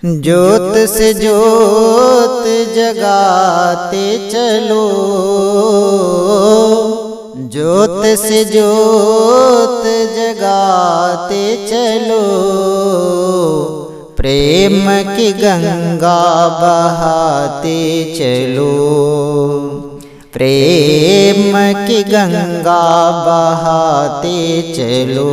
ज्योत से ज्योत जगाते चलो, ज्योत से ज्योत जगाते चलो, प्रेम की गंगा बहाते चलो, प्रेम की गंगा बहाते चलो।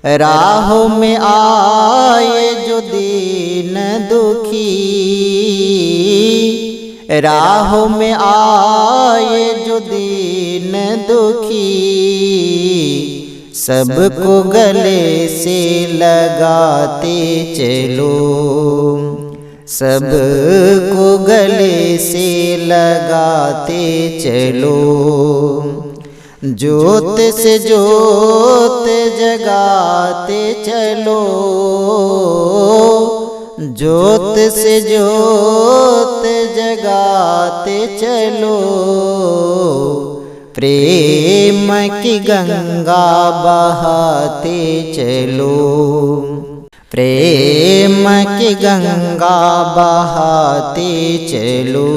राहों में आए जो दीन दुखी, राहों में आए जो दीन दुखी, सबको गले से लगाते चलो, सबको गले से लगाते चलो। ज्योत से ज्योत जगाते चलो, ज्योत से ज्योत जगाते चलो, प्रेम की गंगा बहाते चलो, प्रेम की गंगा बहाते चलो।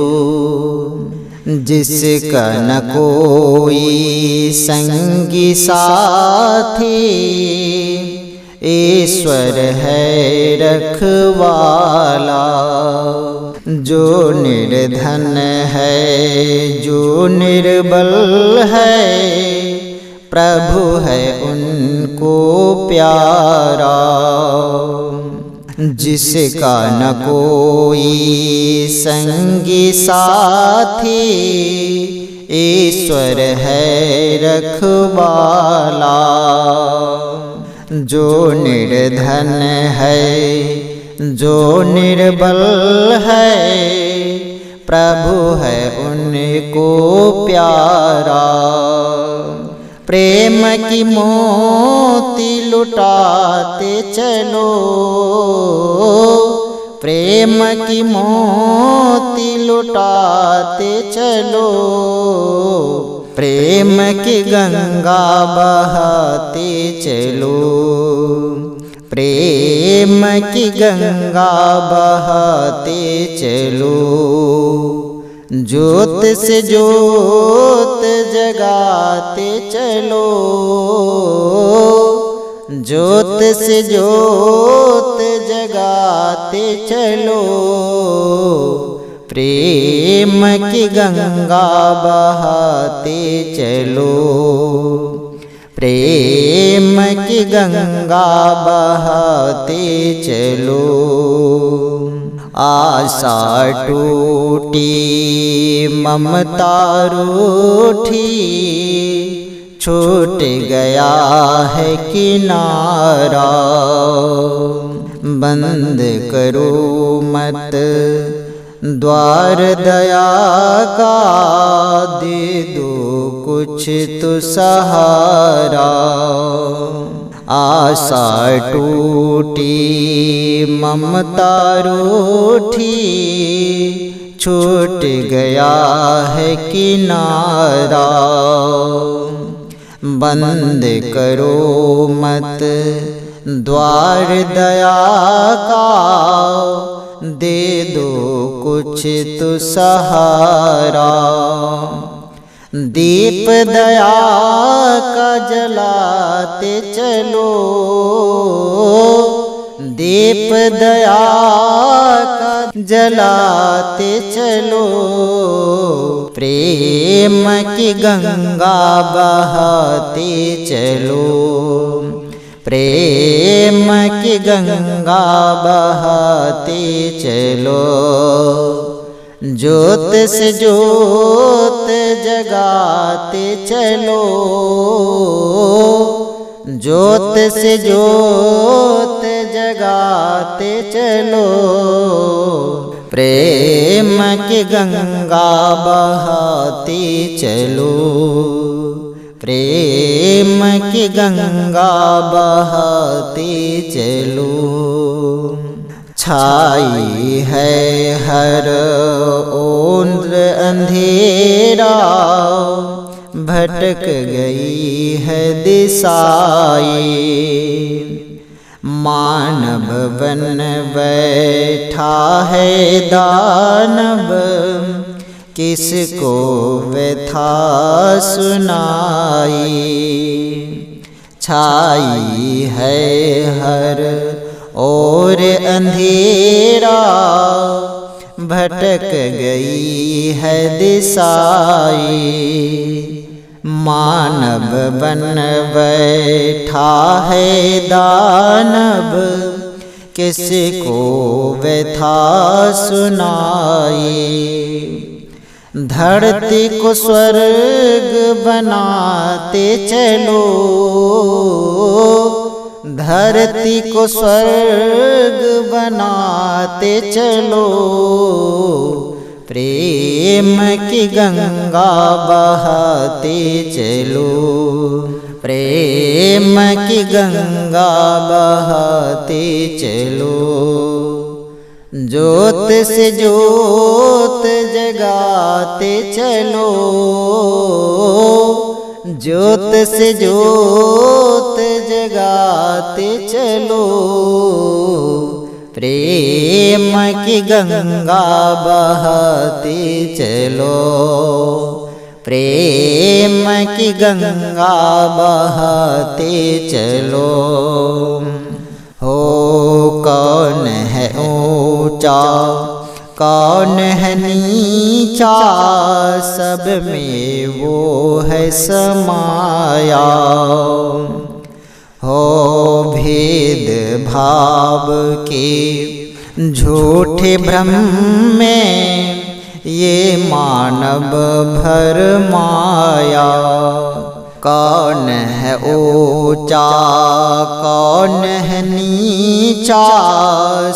जिसका न कोई संगी साथी, ईश्वर है रखवाला। जो निर्धन है जो निर्बल है, प्रभु है उनको प्यारा। जिसका न कोई संगी साथी, ईश्वर है रखवाला। जो निर्धन है जो निर्बल है, प्रभु है उनको प्यारा। प्रेम की मोती लुटाते चलो, प्रेम की मोती लुटाते चलो, प्रेम की गंगा बहाते चलो, प्रेम की गंगा बहाते चलो। ज्योत से ज्योत जगाते चलो, ज्योत से ज्योत जगाते चलो, प्रेम की गंगा बहाते चलो, प्रेम की गंगा बहाते चलो। आशा टूटी ममता रूठी, छूट गया है किनारा। बंद करो मत द्वार दया का, दे दो कुछ तो सहारा। आशा टूटी ममता रूठी, छूट गया है किनारा। बंद करो मत द्वार दया का, दे दो कुछ तो सहारा। दीप दया का जलाते चलो, दीप दया का जलाते चलो, प्रेम की गंगा बहाते चलो, प्रेम की गंगा बहाते चलो। ज्योत से ज्योत जगाते चलो, ज्योत से ज्योत जगाते चलो, प्रेम की गंगा बहाते चलो, प्रेम की गंगा बहाते चलो। छाई है हर ओंद्र अंधेरा, भटक गई है दिशाएं। मानव बन बैठा है दानव, किसको व्यथा सुनाई। छाई है हर ओर अंधेरा, भटक गई है दिशाई। मानव बन बैठा है दानव, किसको व्यथा सुनाई। धरती को स्वर्ग बनाते चलो, धरती को स्वर्ग बनाते चलो। प्रेम की गंगा बहाते चलो, प्रेम की गंगा बहाते चलो। ज्योत से ज्योत जगाते चलो, ज्योत से ज्योत जगाते चलो। प्रेम की गंगा बहाते चलो, प्रेम की गंगा बहाते चलो। हो कौन है ऊंचा, कौन है नीचा, सब में वो है समाया। हो भेद भाव के झूठे भ्रम में, ये मानव भर माया। कौन है ऊंचा, कौन है नीचा,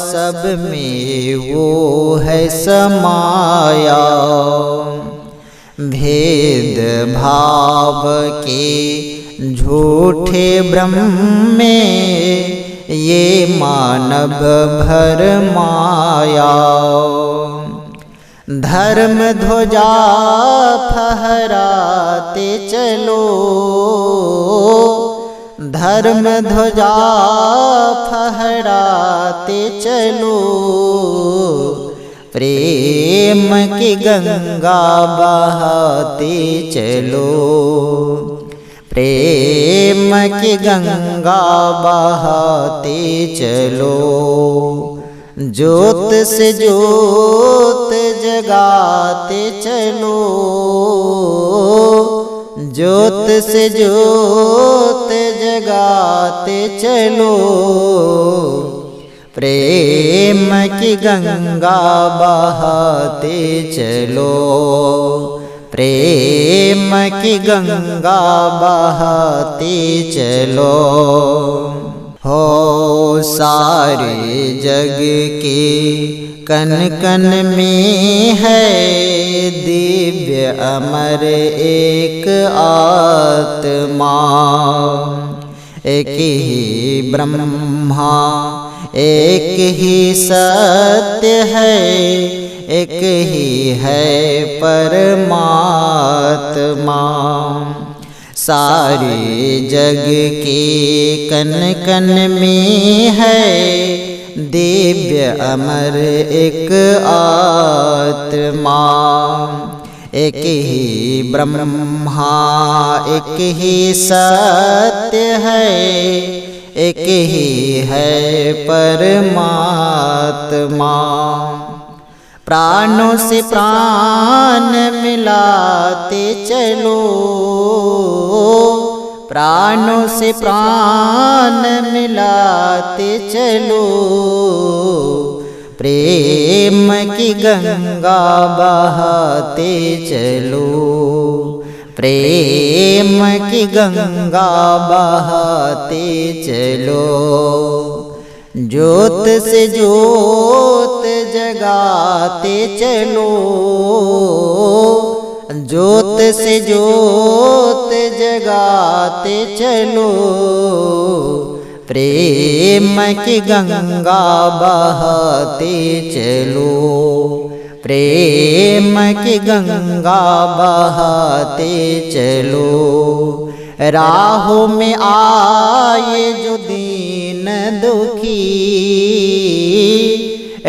सब में वो है समाया। भेद भाव के झूठे भ्रम में, ये मानव भर माया। धर्म ध्वजा फहराते चलो, धर्म ध्वजा फहराते चलो। प्रेम की गंगा बहाते चलो, प्रेम की गंगा बहाते चलो। ज्योत से ज्योत जगाते चलो, ज्योत से ज्योत जगाते चलो। प्रेम की गंगा बहाते चलो, प्रेम की गंगा बहाते चलो। हो सारे जग के कन कन में है, दिव्य अमर एक आत्मा। एक ही ब्रह्मा एक ही सत्य है, एक ही है परमात्मा। सारे जग के कन कन में है, दिव्य अमर एक आत्मा। एक ही ब्रह्मा एक ही सत्य है, एक ही है परमात्मा। प्राणों से प्राण मिलाते चलो, प्राणों से प्राण मिलाते चलो। प्रेम की गंगा बहाते चलो, प्रेम की गंगा बहाते चलो। ज्योत से ज्योत जगाते चलो, ज्योत से ज्योत जगाते चलो। प्रेम की गंगा बहाते चलो, प्रेम की गंगा बहाते चलो। राहों में आए जो दीन दुखी,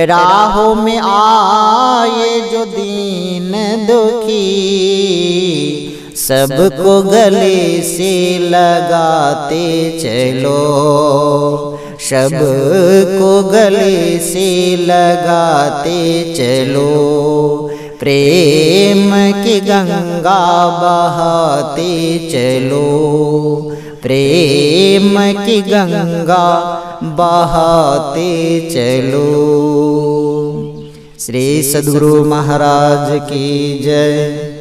राहों में आए जो दीन दुखी, सबको गले से लगाते चलो, सबको गले से लगाते चलो। प्रेम की गंगा बहाते चलो, प्रेम की गंगा बहाते चलो। श्री सद्गुरु महाराज की जय।